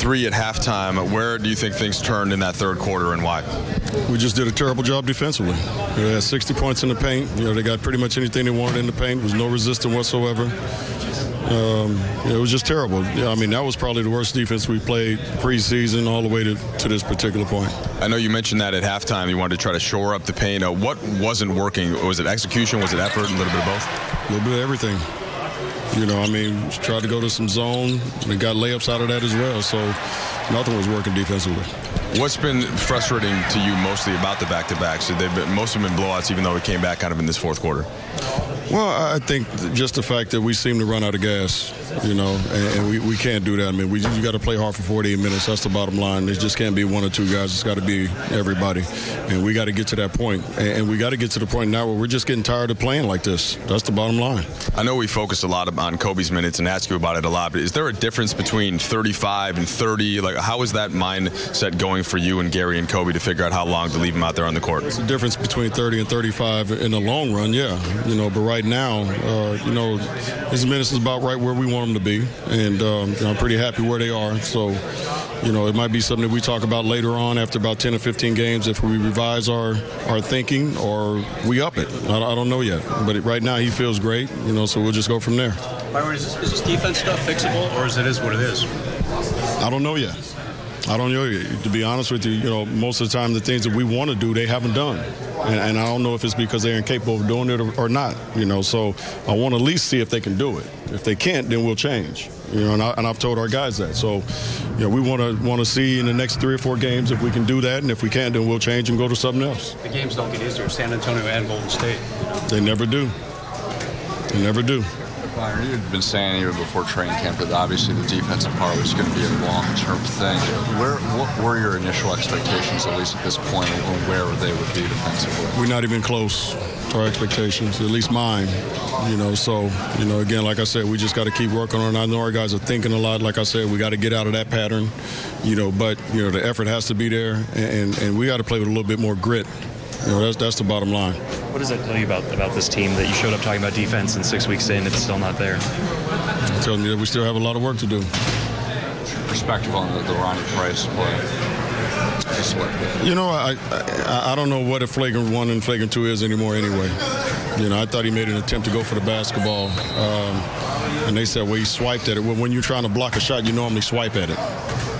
3 at halftime. Where do you think things turned in that third quarter and why? We just did a terrible job defensively. They had 60 points in the paint. They got pretty much anything they wanted in the paint. There was no resistance whatsoever. It was just terrible. That was probably the worst defense we played preseason all the way to this particular point. I know you mentioned that at halftime you wanted to try to shore up the paint. What wasn't working? Was it execution? Was it effort? A little bit of both? A little bit of everything. Tried to go to some zone and got layups out of that as well. So nothing was working defensively. What's been frustrating to you mostly about the back-to-backs? Most have been blowouts, even though it came back kind of in this fourth quarter. Well, I think just the fact that we seem to run out of gas, and we can't do that. You got to play hard for 48 minutes. That's the bottom line. It just can't be one or two guys. It's got to be everybody. And we got to get to that point. And we got to get to the point now where we're just getting tired of playing like this. That's the bottom line. I know we focused a lot on Kobe's minutes and asked you about it a lot, but is there a difference between 35 and 30? How is that mindset going for you and Gary and Kobe to figure out how long to leave him out there on the court? There's a difference between 30 and 35 in the long run, yeah. But right now, his minutes is about right where we want them to be, and I'm pretty happy where they are. So, it might be something that we talk about later on after about 10 or 15 games if we revise our thinking or we up it. I don't know yet, but right now he feels great, so we'll just go from there. Byron, is this defense stuff fixable, or is it what it is? I don't know yet. To be honest with you, most of the time the things that we want to do, they haven't done. And I don't know if it's because they're incapable of doing it or not, So I want to at least see if they can do it. If they can't, then we'll change, and I've told our guys that. So, we want to see in the next 3 or 4 games if we can do that. And if we can't, then we'll change and go to something else. The games don't get easier. San Antonio and Golden State. They never do. They never do. Byron, you had been saying even before training camp that obviously the defensive part was going to be a long-term thing. What were your initial expectations, at least at this point, on where they would be defensively? We're not even close to our expectations, at least mine. So, again, like I said, we just got to keep working on it. I know our guys are thinking a lot. Like I said, we got to get out of that pattern, but, the effort has to be there, and we got to play with a little bit more grit. That's the bottom line. What does that tell you about this team that you showed up talking about defense and 6 weeks in, it's still not there? I'm telling you that we still have a lot of work to do. Perspective on the Ronnie Price play. I don't know what a flagrant 1 and flagrant 2 is anymore anyway. I thought he made an attempt to go for the basketball. And they said, well, he swiped at it. Well, when you're trying to block a shot, you normally swipe at it.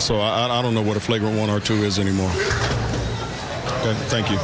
So I don't know what a flagrant 1 or 2 is anymore. Okay, thank you.